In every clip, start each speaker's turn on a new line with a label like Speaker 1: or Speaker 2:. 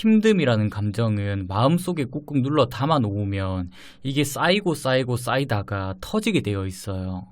Speaker 1: 힘듦이라는 감정은 마음속에 꾹꾹 눌러 담아 놓으면 이게 쌓이고 쌓이고 쌓이다가 터지게 되어 있어요.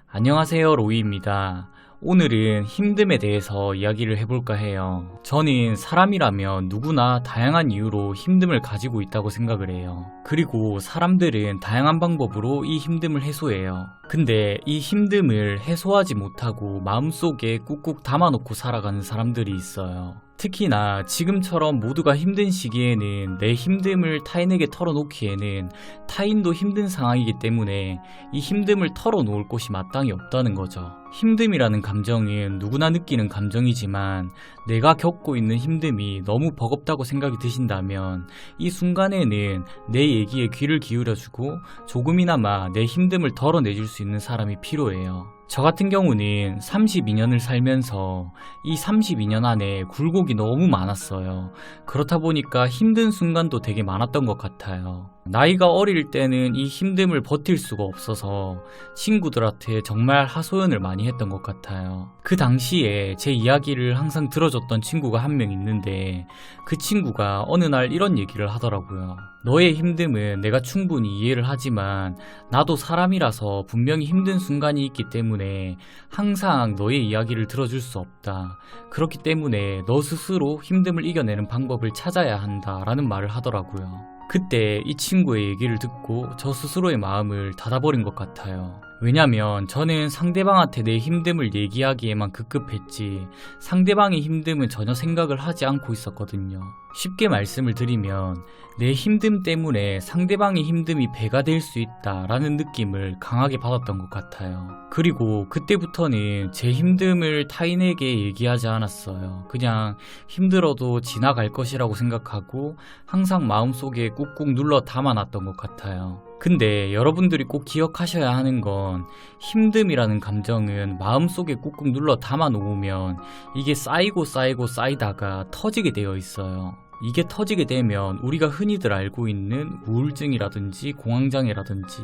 Speaker 1: 안녕하세요, 로이입니다. 오늘은 힘듦에 대해서 이야기를 해볼까 해요. 저는 사람이라면 누구나 다양한 이유로 힘듦을 가지고 있다고 생각을 해요. 그리고 사람들은 다양한 방법으로 이 힘듦을 해소해요. 근데 이 힘듦을 해소하지 못하고 마음속에 꾹꾹 담아놓고 살아가는 사람들이 있어요. 특히나 지금처럼 모두가 힘든 시기에는 내 힘듦을 타인에게 털어놓기에는 타인도 힘든 상황이기 때문에 이 힘듦을 털어놓을 곳이 마땅히 없다는 거죠. 힘듦이라는 감정은 누구나 느끼는 감정이지만 내가 겪고 있는 힘듦이 너무 버겁다고 생각이 드신다면 이 순간에는 내 얘기에 귀를 기울여주고 조금이나마 내 힘듦을 덜어내줄 수 있는 사람이 필요해요. 저 같은 경우는 32년을 살면서 이 32년 안에 굴곡이 너무 많았어요. 그렇다 보니까 힘든 순간도 되게 많았던 것 같아요. 나이가 어릴 때는 이 힘듦을 버틸 수가 없어서 친구들한테 정말 하소연을 많이 했던 것 같아요. 그 당시에 제 이야기를 항상 들어줬던 친구가 한 명 있는데 그 친구가 어느 날 이런 얘기를 하더라고요. 너의 힘듦은 내가 충분히 이해를 하지만 나도 사람이라서 분명히 힘든 순간이 있기 때문에 항상 너의 이야기를 들어줄 수 없다. 그렇기 때문에 너 스스로 힘듦을 이겨내는 방법을 찾아야 한다라는 말을 하더라고요. 그때 이 친구의 얘기를 듣고 저 스스로의 마음을 닫아버린 것 같아요. 왜냐면 저는 상대방한테 내 힘듦을 얘기하기에만 급급했지 상대방의 힘듦은 전혀 생각을 하지 않고 있었거든요. 쉽게 말씀을 드리면 내 힘듦 때문에 상대방의 힘듦이 배가 될 수 있다라는 느낌을 강하게 받았던 것 같아요. 그리고 그때부터는 제 힘듦을 타인에게 얘기하지 않았어요. 그냥 힘들어도 지나갈 것이라고 생각하고 항상 마음속에 꾹꾹 눌러 담아놨던 것 같아요. 근데 여러분들이 꼭 기억하셔야 하는 건 힘듦이라는 감정은 마음속에 꾹꾹 눌러 담아 놓으면 이게 쌓이고 쌓이고 쌓이다가 터지게 되어 있어요. 이게 터지게 되면 우리가 흔히들 알고 있는 우울증이라든지 공황장애라든지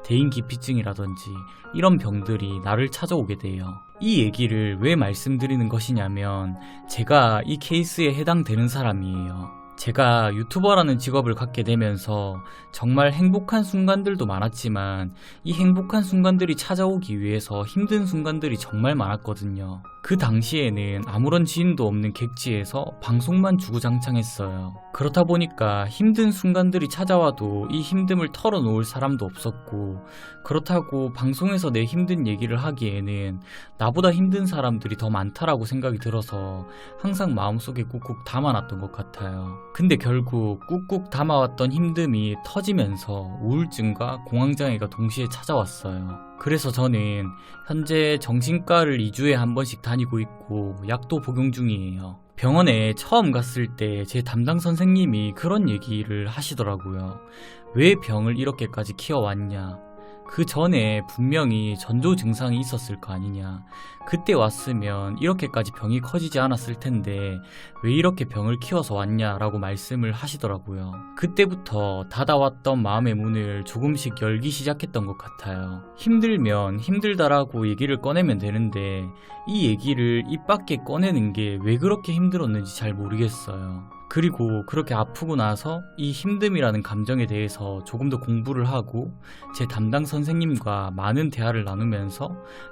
Speaker 1: 대인기피증이라든지 이런 병들이 나를 찾아오게 돼요. 이 얘기를 왜 말씀드리는 것이냐면 제가 이 케이스에 해당되는 사람이에요. 제가 유튜버라는 직업을 갖게 되면서 정말 행복한 순간들도 많았지만 이 행복한 순간들이 찾아오기 위해서 힘든 순간들이 정말 많았거든요. 그 당시에는 아무런 지인도 없는 객지에서 방송만 주구장창했어요. 그렇다 보니까 힘든 순간들이 찾아와도 이 힘듦을 털어놓을 사람도 없었고 그렇다고 방송에서 내 힘든 얘기를 하기에는 나보다 힘든 사람들이 더 많다라고 생각이 들어서 항상 마음속에 꾹꾹 담아놨던 것 같아요. 근데 결국 꾹꾹 담아왔던 힘듦이 터지면서 우울증과 공황장애가 동시에 찾아왔어요. 그래서 저는 현재 정신과를 2주에 한 번씩 다니고 있고 약도 복용 중이에요. 병원에 처음 갔을 때 제 담당 선생님이 그런 얘기를 하시더라고요. 왜 병을 이렇게까지 키워왔냐? 그 전에 분명히 전조 증상이 있었을 거 아니냐. 그때 왔으면 이렇게까지 병이 커지지 않았을 텐데 왜 이렇게 병을 키워서 왔냐라고 말씀을 하시더라고요. 그때부터 닫아왔던 마음의 문을 조금씩 열기 시작했던 것 같아요. 힘들면 힘들다라고 얘기를 꺼내면 되는데 이 얘기를 입 밖에 꺼내는 게 왜 그렇게 힘들었는지 잘 모르겠어요. 그리고 그렇게 아프고 나서 이 힘듦이라는 감정에 대해서 조금 더 공부를 하고 제 담당 선생님과 많은 대화를 나누면서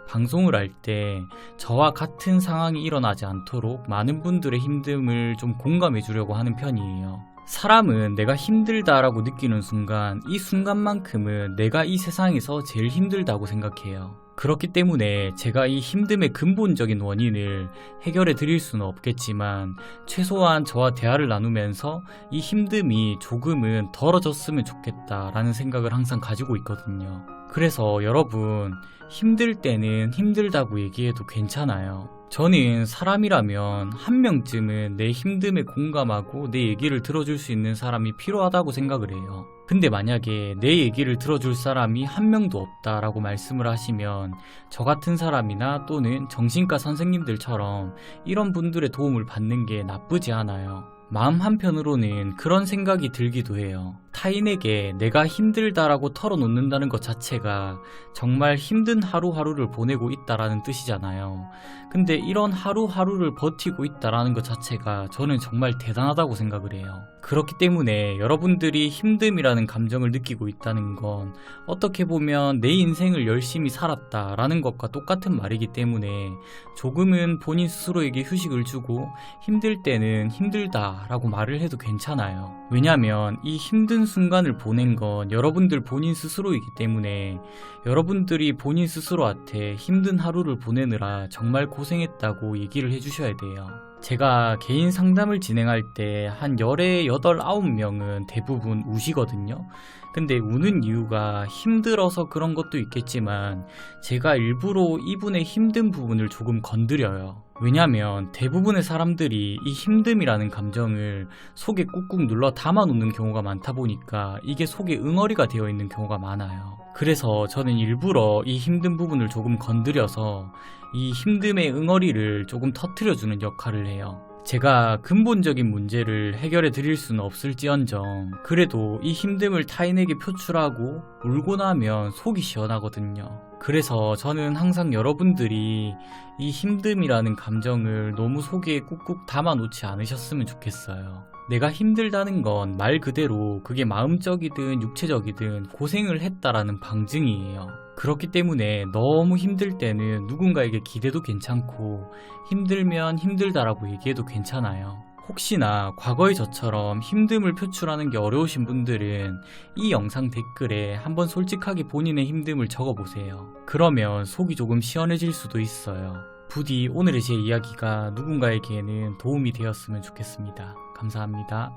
Speaker 1: 방송을 할 때 저와 같은 상황이 일어나지 않도록 많은 분들의 힘듦을 좀 공감해 주려고 하는 편이에요. 사람은 내가 힘들다라고 느끼는 순간 이 순간만큼은 내가 이 세상에서 제일 힘들다고 생각해요. 그렇기 때문에 제가 이 힘듦의 근본적인 원인을 해결해 드릴 수는 없겠지만 최소한 저와 대화를 나누면서 이 힘듦이 조금은 덜어졌으면 좋겠다라는 생각을 항상 가지고 있거든요. 그래서 여러분 힘들 때는 힘들다고 얘기해도 괜찮아요. 저는 사람이라면 한 명쯤은 내 힘듦에 공감하고 내 얘기를 들어줄 수 있는 사람이 필요하다고 생각을 해요. 근데 만약에 내 얘기를 들어줄 사람이 한 명도 없다라고 말씀을 하시면 저 같은 사람이나 또는 정신과 선생님들처럼 이런 분들의 도움을 받는 게 나쁘지 않아요. 마음 한편으로는 그런 생각이 들기도 해요. 타인에게 내가 힘들다라고 털어놓는다는 것 자체가 정말 힘든 하루하루를 보내고 있다라는 뜻이잖아요. 근데 이런 하루하루를 버티고 있다라는 것 자체가 저는 정말 대단하다고 생각을 해요. 그렇기 때문에 여러분들이 힘듦이라는 감정을 느끼고 있다는 건 어떻게 보면 내 인생을 열심히 살았다라는 것과 똑같은 말이기 때문에 조금은 본인 스스로에게 휴식을 주고 힘들 때는 힘들다라고 말을 해도 괜찮아요. 왜냐하면 이 힘든 순간을 보낸 건 여러분들 본인 스스로이기 때문에 여러분들이 본인 스스로한테 힘든 하루를 보내느라 정말 고생했다고 얘기를 해주셔야 돼요. 제가 개인 상담을 진행할 때 한 열에 8, 9명은 대부분 우시거든요. 근데 우는 이유가 힘들어서 그런 것도 있겠지만 제가 일부러 이분의 힘든 부분을 조금 건드려요. 왜냐면 대부분의 사람들이 이 힘듦이라는 감정을 속에 꾹꾹 눌러 담아놓는 경우가 많다 보니까 이게 속에 응어리가 되어 있는 경우가 많아요. 그래서 저는 일부러 이 힘든 부분을 조금 건드려서 이 힘듦의 응어리를 조금 터트려주는 역할을 해요. 제가 근본적인 문제를 해결해 드릴 수는 없을지언정 그래도 이 힘듦을 타인에게 표출하고 울고 나면 속이 시원하거든요. 그래서 저는 항상 여러분들이 이 힘듦이라는 감정을 너무 속에 꾹꾹 담아 놓지 않으셨으면 좋겠어요. 내가 힘들다는 건 말 그대로 그게 마음적이든 육체적이든 고생을 했다라는 방증이에요. 그렇기 때문에 너무 힘들 때는 누군가에게 기대도 괜찮고 힘들면 힘들다라고 얘기해도 괜찮아요. 혹시나 과거의 저처럼 힘듦을 표출하는 게 어려우신 분들은 이 영상 댓글에 한번 솔직하게 본인의 힘듦을 적어보세요. 그러면 속이 조금 시원해질 수도 있어요. 부디 오늘의 제 이야기가 누군가에게는 도움이 되었으면 좋겠습니다. 감사합니다.